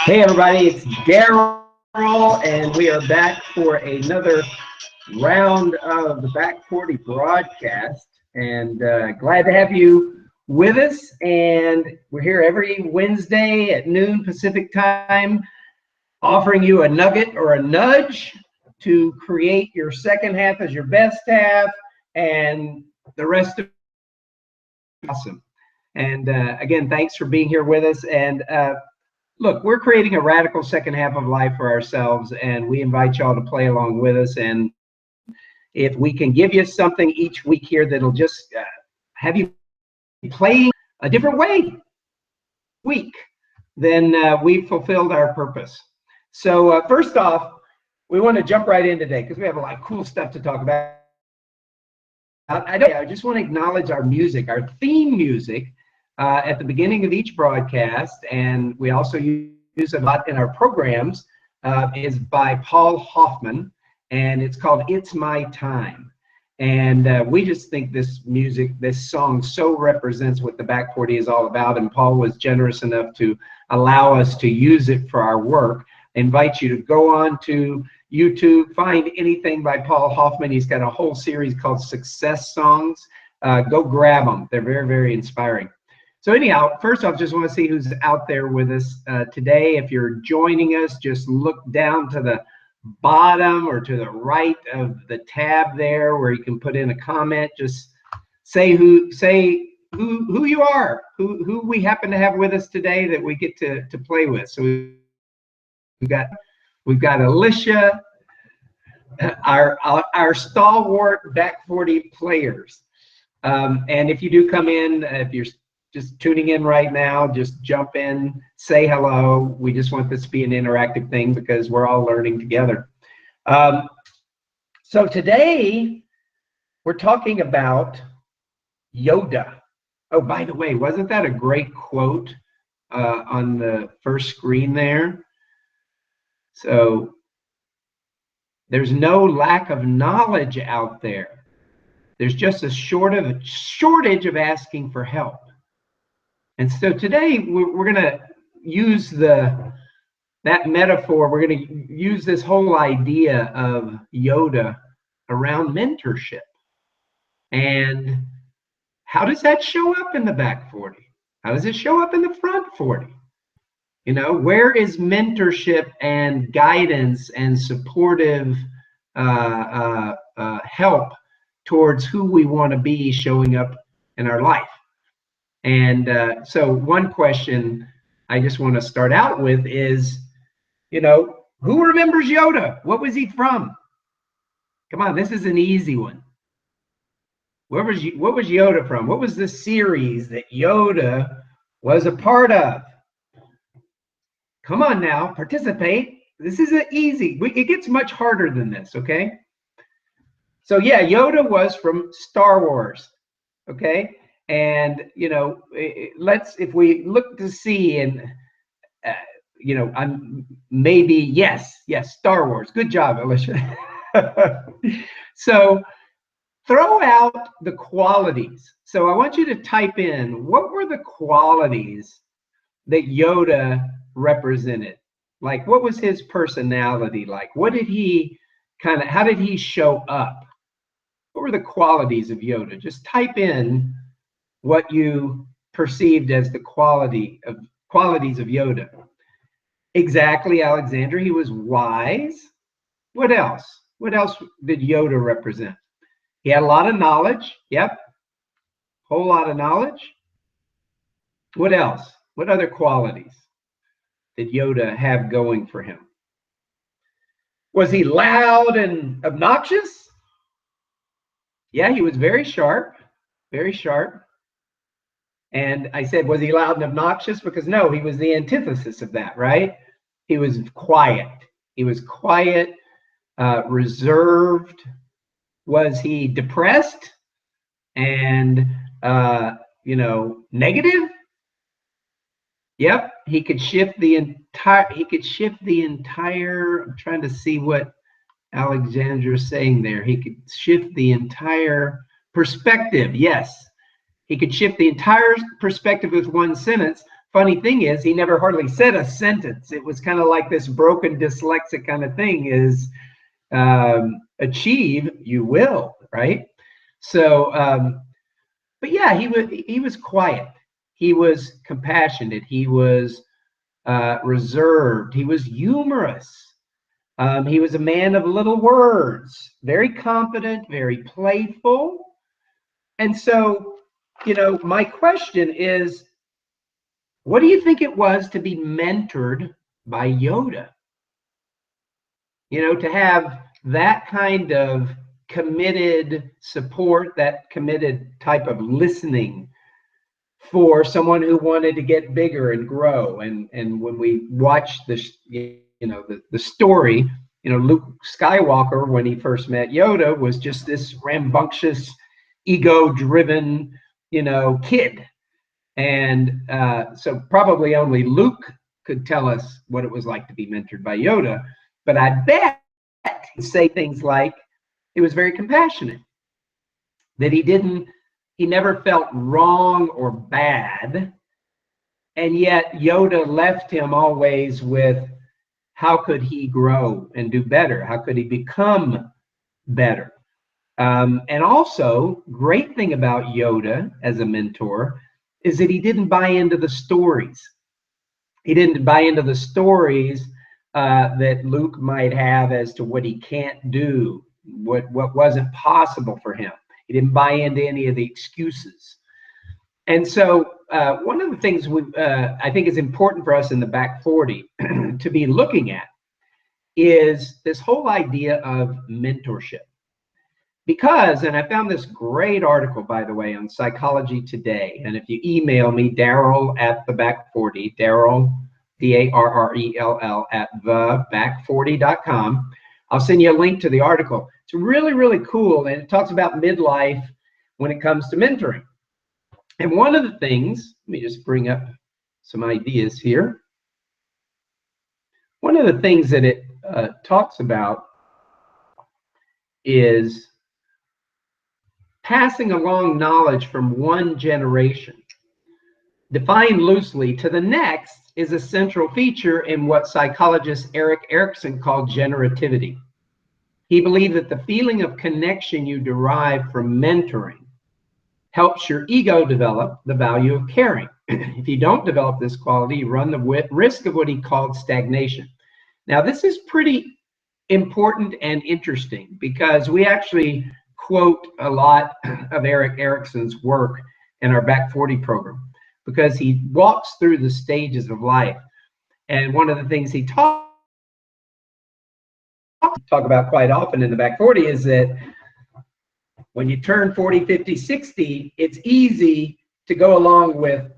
Hey everybody, it's Darrell, and we are back for another round of the Back 40 broadcast. And glad to have you with us. And we're here every Wednesday at noon Pacific time, offering you a nugget or a nudge to create your second half as your best half, and the rest of awesome. And again, thanks for being here with us. And look, we're creating a radical second half of life for ourselves, and we invite y'all to play along with us. And if we can give you something each week here that'll just have you playing a different way week, then we've fulfilled our purpose. So first off, we want to jump right in today because we have a lot of cool stuff to talk about. I just want to acknowledge our music, our theme music at the beginning of each broadcast, and we also use it a lot in our programs, is by Paul Hoffman, and it's called It's My Time. And we just think this music, this song so represents what the Back 40 is all about, and Paul was generous enough to allow us to use it for our work. I invite you to go on to YouTube, find anything by Paul Hoffman. He's got a whole series called Success Songs. Go grab them. They're very, very inspiring. So anyhow, first off, just want to see who's out there with us today. If you're joining us, just look down to the bottom or to the right of the tab there where you can put in a comment. Just say who you are, who we happen to have with us today that we get to play with. So we've got Alicia, our stalwart Back 40 players. And if you do come in, if you're just tuning in right now, just jump in, say hello. We just want this to be an interactive thing because we're all learning together. So today we're talking about Yoda. Oh, by the way, wasn't that a great quote on the first screen there? So there's no lack of knowledge out there. There's just a shortage of asking for help. And so today we're going to use that metaphor. We're going to use this whole idea of Yoda around mentorship. And how does that show up in the Back 40? How does it show up in the front 40? You know, where is mentorship and guidance and supportive help towards who we want to be showing up in our life? And so one question I just want to start out with is, you know, who remembers Yoda? What was he from? Come on, this is an easy one. What was Yoda from? What was the series that Yoda was a part of? Come on now, participate. This is easy. It gets much harder than this, okay? So yeah, Yoda was from Star Wars, okay? And you know, if we look to see, and you know, maybe yes, Star Wars. Good job, Alicia. So throw out the qualities. So I want you to type in, what were the qualities that Yoda represented? Like, what was his personality like? What did he how did he show up? What were the qualities of Yoda? Just type in what you perceived as the qualities of Yoda. Exactly, Alexander. He was wise. What else? What else did Yoda represent? He had a lot of knowledge. Yep. Whole lot of knowledge. What else? What other qualities did Yoda have going for him? Was he loud and obnoxious? Yeah, he was very sharp. Very sharp. And I said, was he loud and obnoxious? Because no, he was the antithesis of that, right? He was quiet. He was quiet, reserved. Was he depressed and, you know, negative? Yep, he could shift the entire, I'm trying to see what Alexander's saying there. He could shift the entire perspective. Yes. He could shift the entire perspective with one sentence. funny thing is, he never hardly said a sentence. It was kind of like this broken dyslexic kind of thing is, achieve, you will, right? So, but yeah, he was quiet. He was compassionate. He was reserved. He was humorous. He was a man of little words, very confident, very playful. And so, my question is, what do you think it was to be mentored by Yoda? To have that kind of committed support, that committed type of listening for someone who wanted to get bigger and grow. And when we watch this, the story, Luke Skywalker, when he first met Yoda, was just this rambunctious, ego-driven, kid. And so probably only Luke could tell us what it was like to be mentored by Yoda. But I bet he'd say things like he was very compassionate, that he never felt wrong or bad. And yet Yoda left him always with, how could he grow and do better? How could he become better? And also, great thing about Yoda as a mentor is that he didn't buy into the stories. He didn't buy into the stories that Luke might have as to what he can't do, what wasn't possible for him. He didn't buy into any of the excuses. And so one of the things I think is important for us in the back 40 to be looking at is this whole idea of mentorship. Because, and I found this great article, by the way, on Psychology Today. And if you email me, Darrell at the back 40, Darrell, Darrell at theback40.com, I'll send you a link to the article. It's really, really cool. And it talks about midlife when it comes to mentoring. And one of the things, let me just bring up some ideas here. One of the things that it talks about is passing along knowledge from one generation, defined loosely, to the next is a central feature in what psychologist Erik Erikson called generativity. He believed that the feeling of connection you derive from mentoring helps your ego develop the value of caring. If you don't develop this quality, you run the risk of what he called stagnation. Now, this is pretty important and interesting because we actually quote a lot of Erik Erikson's work in our Back 40 program because he walks through the stages of life. And one of the things he talk about quite often in the Back 40 is that when you turn 40, 50, 60, it's easy to go along with,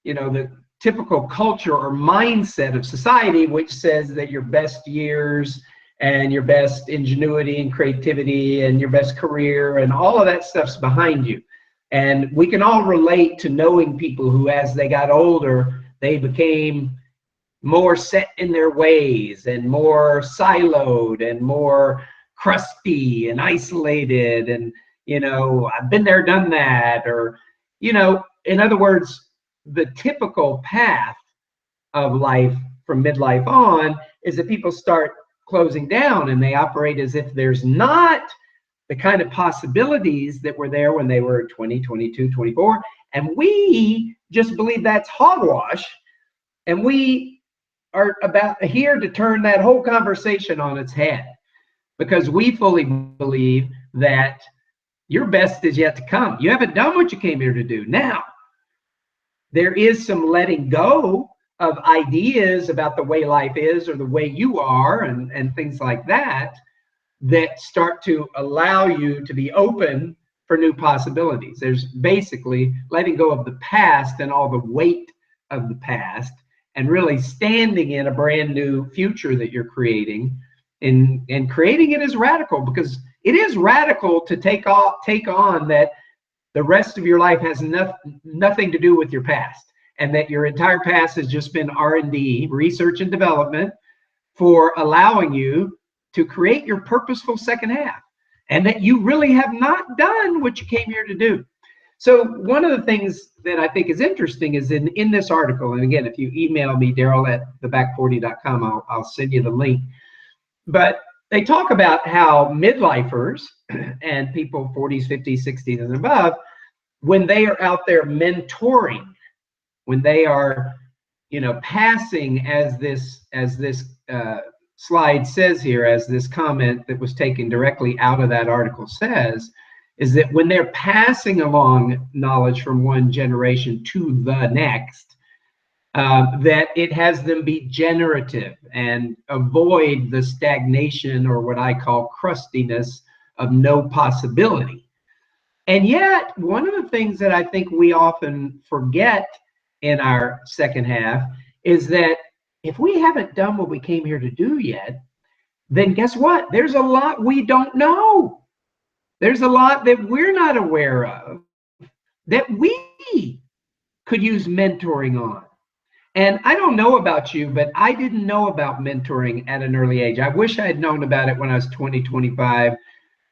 the typical culture or mindset of society, which says that your best years and your best ingenuity and creativity and your best career and all of that stuff's behind you. And we can all relate to knowing people who, as they got older, they became more set in their ways and more siloed and more crusty and isolated. And, I've been there, done that. Or, in other words, the typical path of life from midlife on is that people start closing down and they operate as if there's not the kind of possibilities that were there when they were 20, 22, 24. And we just believe that's hogwash. And we are about here to turn that whole conversation on its head because we fully believe that your best is yet to come. You haven't done what you came here to do. Now, there is some letting go of ideas about the way life is or the way you are and things like that start to allow you to be open for new possibilities. There's basically letting go of the past and all the weight of the past and really standing in a brand new future that you're creating, and creating it is radical because it is radical to take on that the rest of your life has nothing to do with your past, and that your entire past has just been R&D, research and development, for allowing you to create your purposeful second half, and that you really have not done what you came here to do. So one of the things that I think is interesting is in this article, and again, if you email me, Darrell at theback40.com, I'll send you the link. But they talk about how midlifers and people 40s, 50s, 60s, and above, when they are out there mentoring, when they are, passing, as this slide says here, as this comment that was taken directly out of that article says, is that when they're passing along knowledge from one generation to the next, that it has them be generative and avoid the stagnation, or what I call crustiness, of no possibility. And yet, one of the things that I think we often forget in our second half is that if we haven't done what we came here to do yet, then guess what? There's a lot we don't know. There's a lot that we're not aware of that we could use mentoring on. And I don't know about you, but I didn't know about mentoring at an early age. I wish I had known about it when I was 20, 25.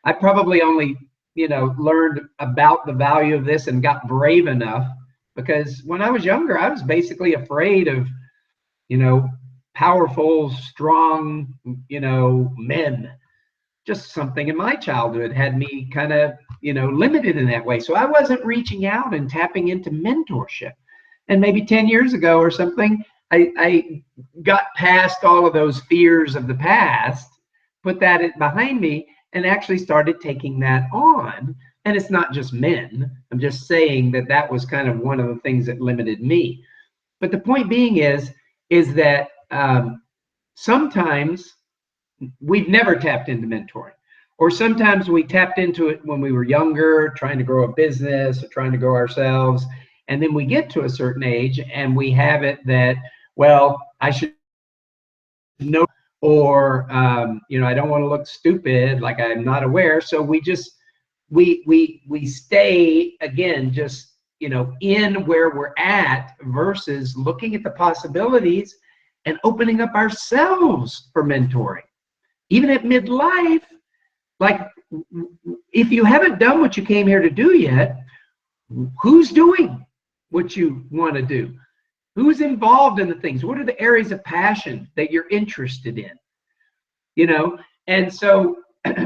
I probably only, learned about the value of this and got brave enough, because when I was younger, I was basically afraid of, powerful, strong, men. Just something in my childhood had me kind of, limited in that way. So I wasn't reaching out and tapping into mentorship. And maybe 10 years ago or something, I got past all of those fears of the past, put that behind me, and actually started taking that on. And it's not just men. I'm just saying that was kind of one of the things that limited me. But the point being is that sometimes we've never tapped into mentoring, or sometimes we tapped into it when we were younger, trying to grow a business or trying to grow ourselves. And then we get to a certain age and we have it that, well, I should know, or, I don't want to look stupid, like I'm not aware. So we just, we stay, again, just, in where we're at, versus looking at the possibilities and opening up ourselves for mentoring. Even at midlife, like, if you haven't done what you came here to do yet, who's doing what you want to do? Who's involved in the things? What are the areas of passion that you're interested in? And so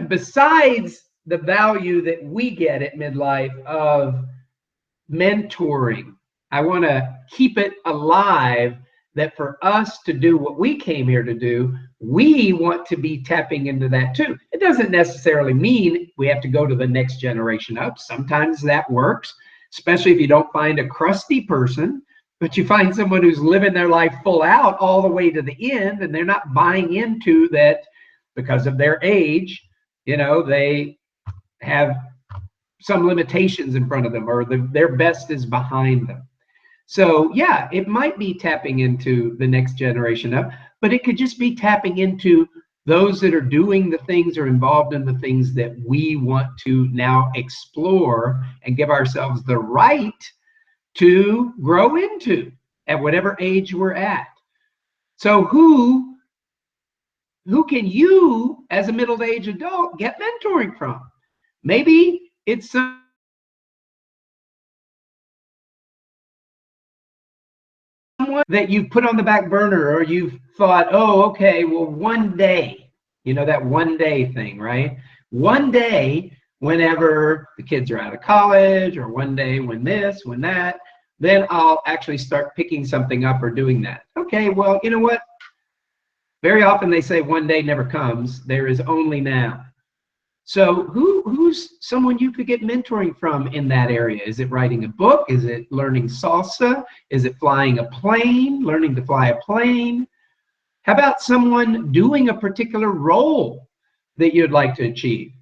besides the value that we get at midlife of mentoring, I want to keep it alive, that for us to do what we came here to do, we want to be tapping into that too. It doesn't necessarily mean we have to go to the next generation up. Sometimes that works, especially if you don't find a crusty person, but you find someone who's living their life full out all the way to the end, and they're not buying into that because of their age, they have some limitations in front of them, or their best is behind them. So yeah, it might be tapping into the next generation up, but it could just be tapping into those that are doing the things, or involved in the things that we want to now explore and give ourselves the right to grow into at whatever age we're at. So who can you, as a middle-aged adult, get mentoring from? Maybe it's someone that you've put on the back burner, or you've thought, oh, okay, well, one day, that one day thing, right? One day, whenever the kids are out of college, or one day when this, when that, then I'll actually start picking something up or doing that. Okay, well, you know what? Very often they say one day never comes. There is only now. So who's someone you could get mentoring from in that area? Is it writing a book? Is it learning salsa? Is it flying a plane, learning to fly a plane? How about someone doing a particular role that you'd like to achieve?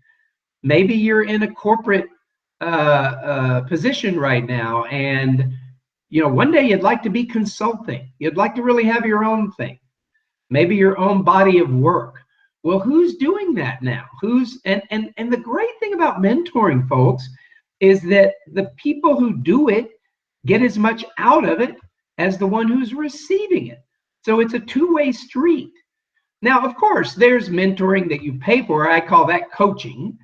Maybe you're in a corporate position right now, and one day you'd like to be consulting. You'd like to really have your own thing, maybe your own body of work. Well, who's doing that now? And the great thing about mentoring, folks, is that the people who do it get as much out of it as the one who's receiving it. So it's a two-way street. Now, of course, there's mentoring that you pay for. I call that coaching.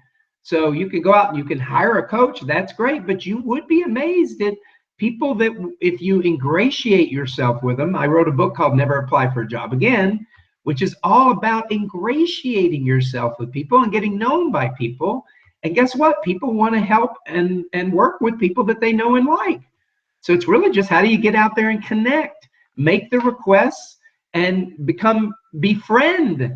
So you can go out and you can hire a coach. That's great. But you would be amazed at people that, if you ingratiate yourself with them. I wrote a book called Never Apply for a Job Again, which is all about ingratiating yourself with people and getting known by people. And guess what? People want to help and work with people that they know and like. So it's really just, how do you get out there and connect, make the requests, and befriend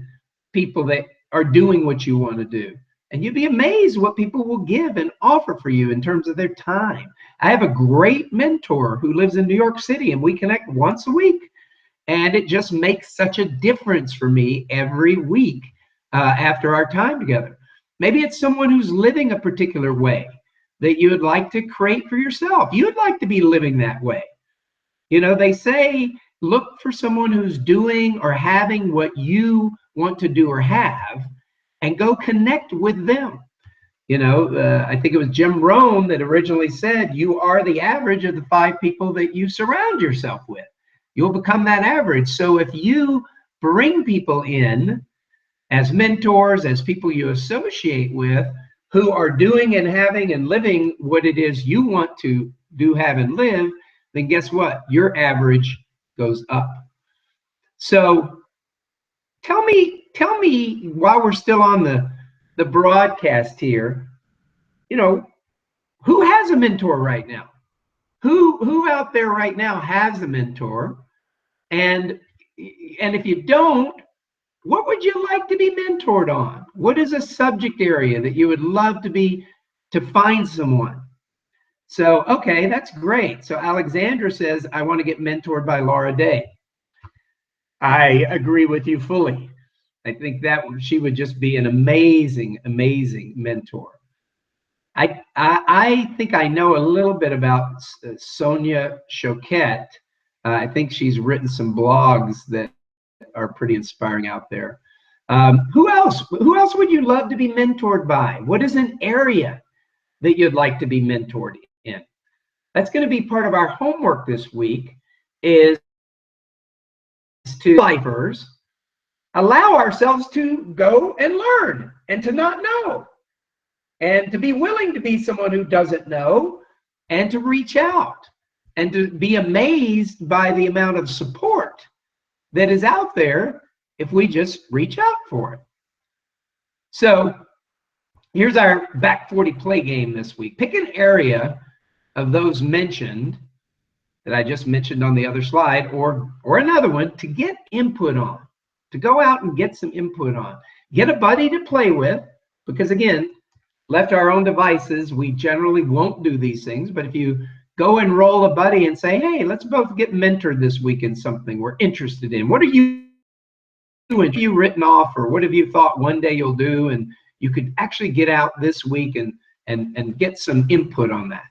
people that are doing what you want to do. And you'd be amazed what people will give and offer for you in terms of their time. I have a great mentor who lives in New York City, and we connect once a week. And it just makes such a difference for me every week after our time together. Maybe it's someone who's living a particular way that you would like to create for yourself. You'd like to be living that way. You know, they say, look for someone who's doing or having what you want to do or have, and go connect with them. You know, I think it was Jim Rohn that originally said, you are the average of the 5 people that you surround yourself with. You'll become that average. So if you bring people in as mentors, as people you associate with, who are doing and having and living what it is you want to do, have, and live, then guess what? Your average goes up. So tell me while we're still on the broadcast here, you know, who has a mentor right now? Who out there right now has a mentor? And if you don't, what would you like to be mentored on? What is a subject area that you would love to find someone? So, okay, that's great. So Alexandra says, I want to get mentored by Laura Day. I agree with you fully. I think that she would just be an amazing, amazing mentor. I think I know a little bit about Sonia Choquette. I think she's written some blogs that are pretty inspiring out there. Who else? Who else would you love to be mentored by? What is an area that you'd like to be mentored in? That's going to be part of our homework this week, is to lifers allow ourselves to go and learn and to not know, and to be willing to be someone who doesn't know, and to reach out, and to be amazed by the amount of support that is out there if we just reach out for it. So here's our back 40 play game this week. Pick an area of those mentioned that I just mentioned on the other slide, or another one, to get input on, to go out and get some input on. Get a buddy to play with, because again, left to our own devices, we generally won't do these things. But if you go and roll a buddy and say, hey, let's both get mentored this week in something we're interested in. What are you doing? What have you written off, or what have you thought one day you'll do? And you could actually get out this week and get some input on that.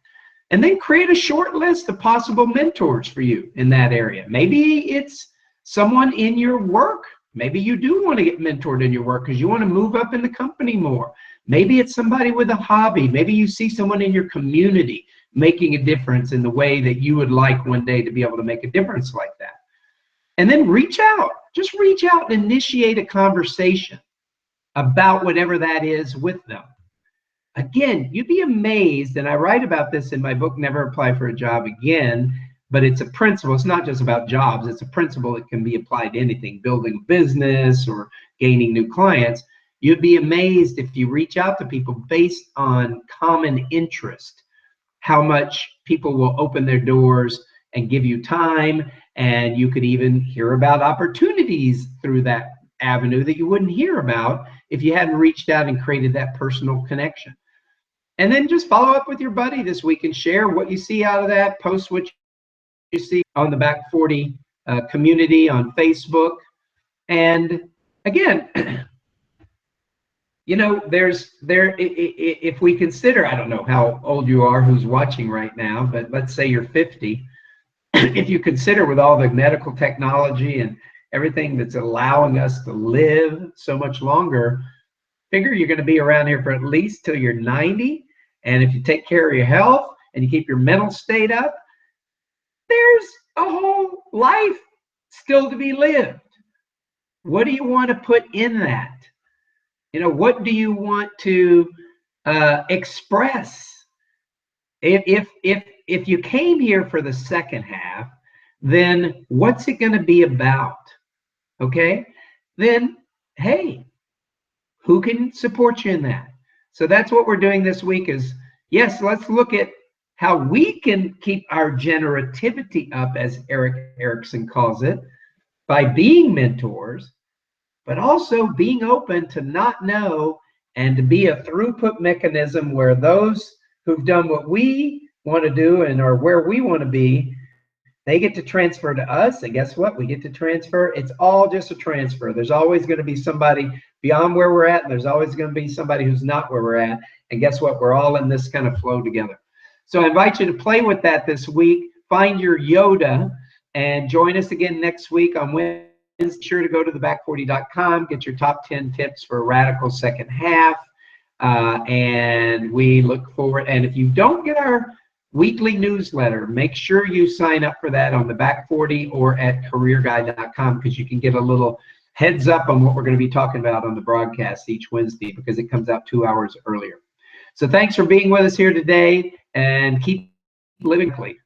And then create a short list of possible mentors for you in that area. Maybe it's someone in your work. Maybe you do want to get mentored in your work because you want to move up in the company more. Maybe it's somebody with a hobby. Maybe you see someone in your community making a difference in the way that you would like one day to be able to make a difference like that. And then reach out. Just reach out and initiate a conversation about whatever that is with them. Again, you'd be amazed, and I write about this in my book, Never Apply for a Job Again, but it's a principle. It's not just about jobs. It's a principle that can be applied to anything, building a business or gaining new clients. You'd be amazed if you reach out to people based on common interest, how much people will open their doors and give you time, and you could even hear about opportunities through that avenue that you wouldn't hear about if you hadn't reached out and created that personal connection. And then just follow up with your buddy this week and share what you see out of that. Post what you see on the Back 40 community on Facebook. And again, you know, if we consider, I don't know how old you are who's watching right now, but let's say you're 50. If you consider with all the medical technology and everything that's allowing us to live so much longer, figure you're going to be around here for at least till you're 90. And if you take care of your health and you keep your mental state up, there's a whole life still to be lived. What do you want to put in that? You know, what do you want to Express. If you came here for the second half, then what's it going to be about? Okay, then hey, who can support you in that? So that's what we're doing this week. Is yes, let's look at how we can keep our generativity up, as Eric Erickson calls it, by being mentors, but also being open to not know and to be a throughput mechanism where those who've done what we want to do and are where we want to be, they get to transfer to us. And guess what? We get to transfer. It's all just a transfer. There's always going to be somebody beyond where we're at, and there's always going to be somebody who's not where we're at. And guess what? We're all in this kind of flow together. So I invite you to play with that this week. Find your Yoda and join us again next week on Wednesday. Be sure to go to theback40.com, get your top 10 tips for a radical second half. And we look forward. And if you don't get our weekly newsletter, make sure you sign up for that on the Back 40 or at careerguide.com, because you can get a little heads up on what we're going to be talking about on the broadcast each Wednesday, because it comes out 2 hours earlier. So thanks for being with us here today, and keep living clean.